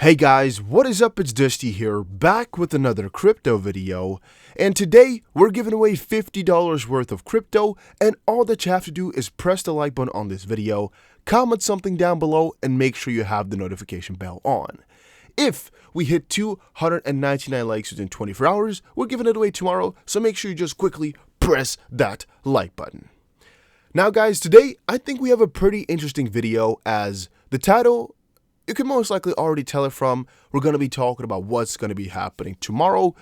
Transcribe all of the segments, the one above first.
Hey guys, what is up? It's Dusty here, back with another crypto video, and today we're giving away $50 worth of crypto, and all that you have to do is press the like button on this video, comment something down below, and make sure you have the notification bell on. If we hit 299 likes within 24 hours, we're giving it away tomorrow, so make sure you just quickly press that like button. Now guys, today I think we have a pretty interesting video, as the title you can most likely already tell it from. We're going to be talking about what's going to be happening tomorrow,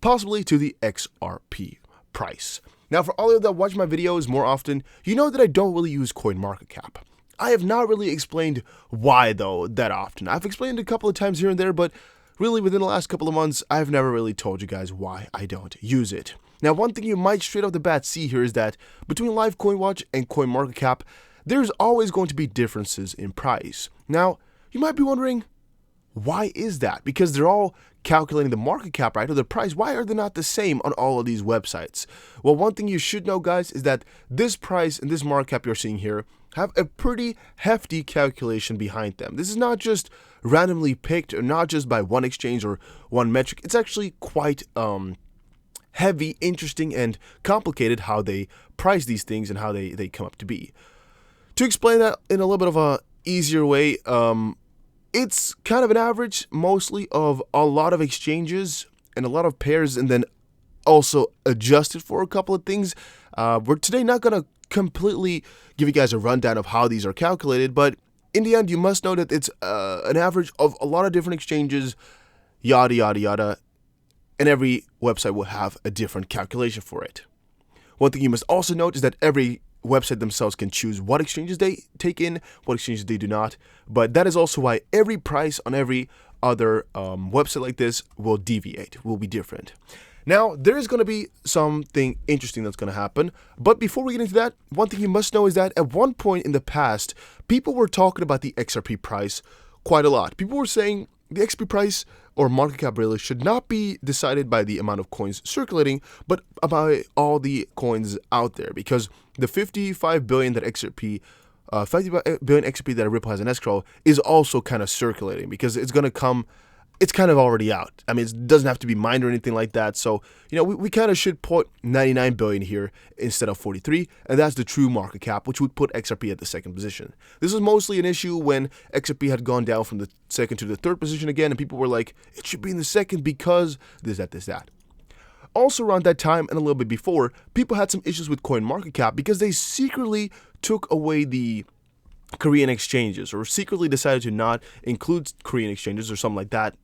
possibly to the XRP price. Now, for all of you that watch my videos more often, you know that I don't really use CoinMarketCap. I have not really explained why, though, that often. I've explained it a couple of times here and there, but really within the last couple of months, I've never really told you guys why I don't use it. Now, one thing you might straight off the bat see here is that between Live CoinWatch and CoinMarketCap, there's always going to be differences in price. Now, you might be wondering, why is that? Because they're all calculating the market cap, right, or the price. Why are they not the same on all of these websites? Well, one thing you should know, guys, is that this price and this market cap you're seeing here have a pretty hefty calculation behind them. This is not just randomly picked, or not just by one exchange or one metric. It's actually quite heavy, interesting, and complicated how they price these things and how they come up to be. To explain that in a little bit of a easier way, it's kind of an average mostly of a lot of exchanges and a lot of pairs, and then also adjusted for a couple of things. We're today not going to completely give you guys a rundown of how these are calculated, but in the end you must know that it's an average of a lot of different exchanges, yada yada yada, and every website will have a different calculation for it. One thing you must also note is that every website themselves can choose what exchanges they take in, what exchanges they do not, but that is also why every price on every other website like this will deviate, will be different. Now, there is going to be something interesting that's going to happen, but before we get into that, one thing you must know is that at one point in the past, people were talking about the XRP price quite a lot. People were saying the XRP price or market cap really should not be decided by the amount of coins circulating, but by all the coins out there, because the 55 billion that XRP, 50 billion XRP that Ripple has in escrow is also kind of circulating, because it's going to come, it's kind of already out. I mean, it doesn't have to be mined or anything like that. So, you know, we kind of should put 99 billion here instead of 43, and that's the true market cap, which would put XRP at the second position. This was mostly an issue when XRP had gone down from the second to the third position again, and people were like, it should be in the second because this, that. Also around that time and a little bit before, people had some issues with CoinMarketCap because they secretly took away the Korean exchanges, or secretly decided to not include Korean exchanges or something like that.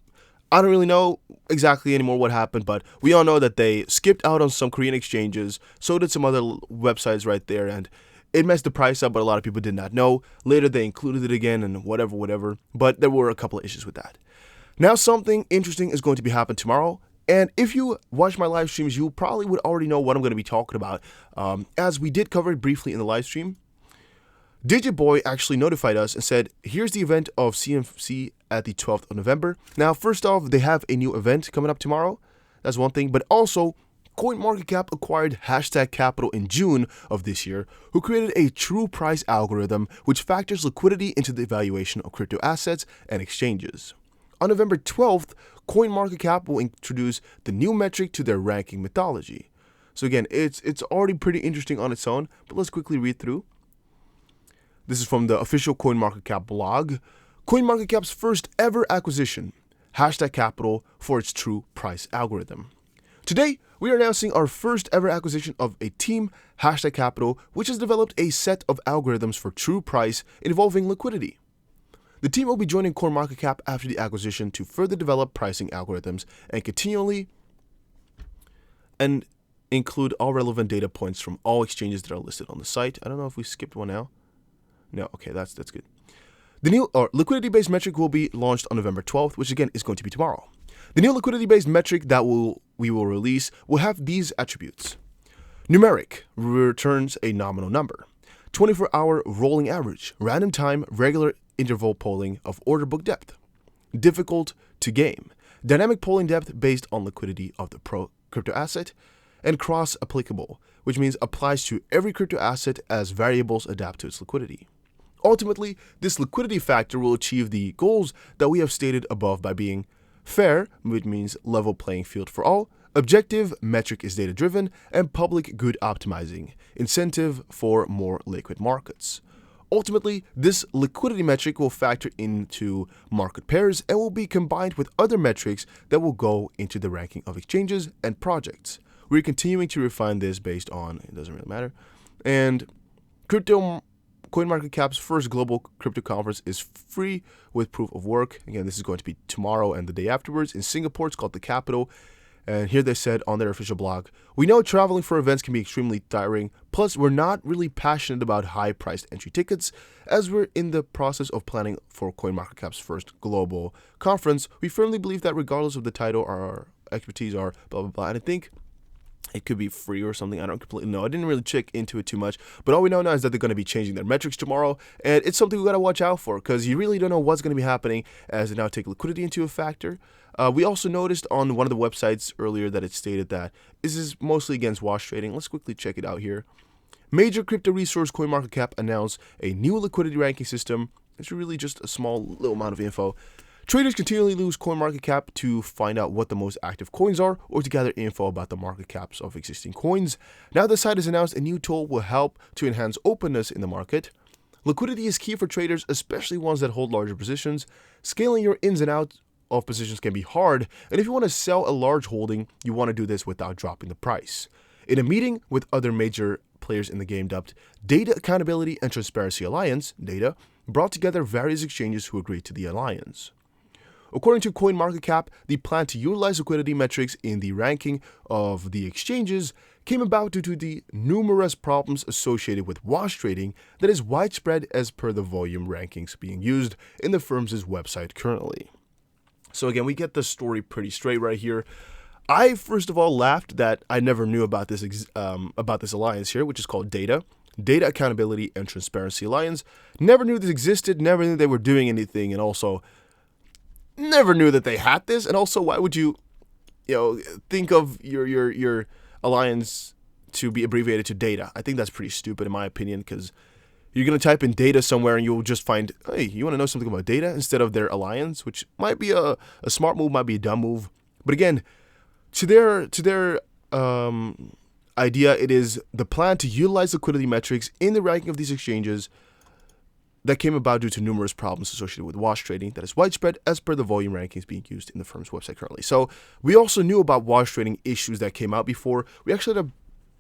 I don't really know exactly anymore what happened, but we all know that they skipped out on some Korean exchanges, so did some other websites right there, and it messed the price up, but a lot of people did not know. Later they included it again and whatever, but there were a couple of issues with that. Now something interesting is going to be happening tomorrow, and if you watch my live streams, you probably would already know what I'm going to be talking about, as we did cover it briefly in the live stream. Digitboy actually notified us and said, here's the event of CMC at the 12th of November. Now, first off, they have a new event coming up tomorrow. That's one thing. But also, CoinMarketCap acquired Hashtag Capital in June of this year, who created a true price algorithm which factors liquidity into the evaluation of crypto assets and exchanges. On November 12th, CoinMarketCap will introduce the new metric to their ranking methodology. So again, it's already pretty interesting on its own, but let's quickly read through. This is from the official CoinMarketCap blog. CoinMarketCap's first ever acquisition, Hashtag Capital, for its true price algorithm. Today, we are announcing our first ever acquisition of a team, Hashtag Capital, which has developed a set of algorithms for true price involving liquidity. The team will be joining CoinMarketCap after the acquisition to further develop pricing algorithms and continually include all relevant data points from all exchanges that are listed on the site. I don't know if we skipped one now. No, okay, that's good. The new liquidity-based metric will be launched on November 12th, which again is going to be tomorrow. The new liquidity-based metric that we will release will have these attributes. Numeric returns a nominal number. 24-hour rolling average, random time, regular interval polling of order book depth. Difficult to game. Dynamic polling depth based on liquidity of the crypto asset. And cross-applicable, which means applies to every crypto asset as variables adapt to its liquidity. Ultimately, this liquidity factor will achieve the goals that we have stated above by being fair, which means level playing field for all, objective, metric is data driven, and public good optimizing, incentive for more liquid markets. Ultimately, this liquidity metric will factor into market pairs and will be combined with other metrics that will go into the ranking of exchanges and projects. We're continuing to refine this based on, it doesn't really matter. And CoinMarketCap's first global crypto conference is free with proof of work. Again, this is going to be tomorrow and the day afterwards in Singapore. It's called The Capital. And here they said on their official blog, "We know traveling for events can be extremely tiring. Plus, we're not really passionate about high-priced entry tickets. As we're in the process of planning for CoinMarketCap's first global conference, we firmly believe that regardless of the title, our expertise are blah, blah, blah." And I think it could be free or something. I don't completely know. I didn't really check into it too much. But all we know now is that they're going to be changing their metrics tomorrow. And it's something we got to watch out for because you really don't know what's going to be happening as they now take liquidity into a factor. We also noticed on one of the websites earlier that it stated that this is mostly against wash trading. Let's quickly check it out here. Major crypto resource CoinMarketCap announced a new liquidity ranking system. It's really just a small little amount of info. Traders continually use CoinMarketCap to find out what the most active coins are or to gather info about the market caps of existing coins. Now the site has announced a new tool will help to enhance openness in the market. Liquidity is key for traders, especially ones that hold larger positions. Scaling your ins and outs of positions can be hard, and if you want to sell a large holding, you want to do this without dropping the price. In a meeting with other major players in the game dubbed Data Accountability and Transparency Alliance, DATA, brought together various exchanges who agreed to the alliance. According to CoinMarketCap, the plan to utilize liquidity metrics in the ranking of the exchanges came about due to the numerous problems associated with wash trading that is widespread as per the volume rankings being used in the firm's website currently. So again, we get the story pretty straight right here. I first of all laughed that I never knew about this alliance here, which is called Data Accountability and Transparency Alliance. Never knew this existed, never knew they were doing anything, and also never knew that they had this. And also, why would you think of your alliance to be abbreviated to Data? I think that's pretty stupid in my opinion, because you're going to type in Data somewhere and you'll just find, hey, you want to know something about Data instead of their alliance, which might be a smart move, might be a dumb move. But again, to their idea, it is the plan to utilize liquidity metrics in the ranking of these exchanges that came about due to numerous problems associated with wash trading that is widespread as per the volume rankings being used in the firm's website currently. So we also knew about wash trading issues that came out before. We actually had a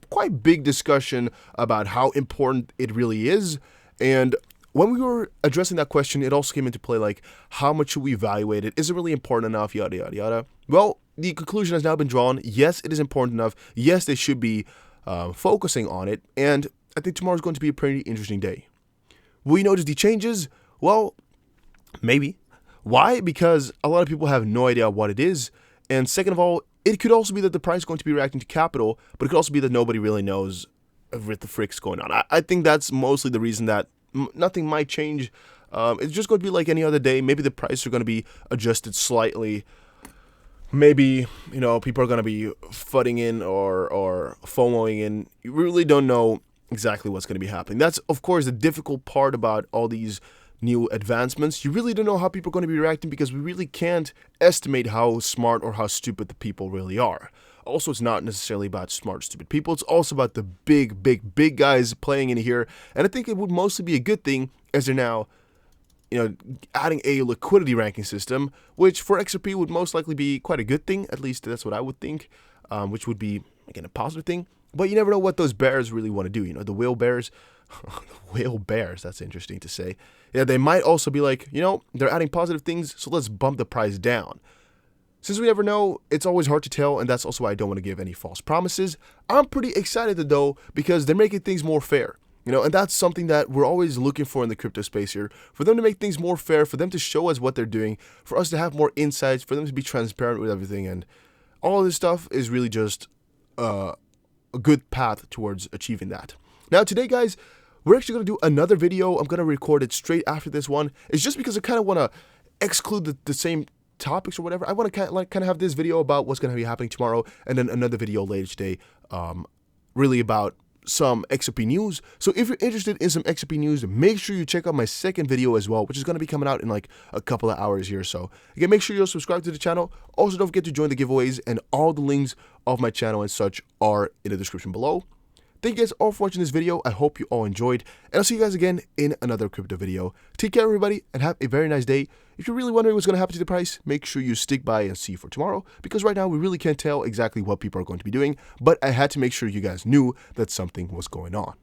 quite big discussion about how important it really is. And when we were addressing that question, it also came into play, like, how much should we evaluate it? Is it really important enough? Yada, yada, yada. Well, the conclusion has now been drawn. Yes, it is important enough. Yes, they should be focusing on it. And I think tomorrow is going to be a pretty interesting day. Will we notice the changes? Well, maybe. Why? Because a lot of people have no idea what it is. And second of all, it could also be that the price is going to be reacting to capital, but it could also be that nobody really knows what the frick's going on. I think that's mostly the reason that nothing might change. It's just going to be like any other day. Maybe the price are going to be adjusted slightly. Maybe, people are going to be fudding in or FOMOing in. You really don't know exactly what's going to be happening. That's, of course, the difficult part about all these new advancements. You really don't know how people are going to be reacting because we really can't estimate how smart or how stupid the people really are. Also, it's not necessarily about smart, stupid people. It's also about the big guys playing in here. And I think it would mostly be a good thing as they're now, adding a liquidity ranking system, which for XRP would most likely be quite a good thing. At least that's what I would think, which would be, again, a positive thing. But you never know what those bears really want to do. The whale bears. The whale bears, that's interesting to say. Yeah, they might also be like, they're adding positive things, so let's bump the price down. Since we never know, it's always hard to tell, and that's also why I don't want to give any false promises. I'm pretty excited, though, because they're making things more fair. And that's something that we're always looking for in the crypto space here. For them to make things more fair, for them to show us what they're doing, for us to have more insights, for them to be transparent with everything. And all of this stuff is really just a good path towards achieving that. Now, today, guys, we're actually going to do another video. I'm going to record it straight after this one. It's just because I kind of want to exclude the same topics or whatever. I want to kind of have this video about what's going to be happening tomorrow, and then another video later today, really about some XRP news. So if you're interested in some XRP news, make sure you check out my second video as well, which is going to be coming out in like a couple of hours here. So again, make sure you'll subscribe to the channel. Also, don't forget to join the giveaways, and all the links of my channel and such are in the description below. Thank you guys all for watching this video. I hope you all enjoyed, and I'll see you guys again in another crypto video. Take care, everybody, and have a very nice day. If you're really wondering what's going to happen to the price, make sure you stick by and see for tomorrow, because right now we really can't tell exactly what people are going to be doing, but I had to make sure you guys knew that something was going on.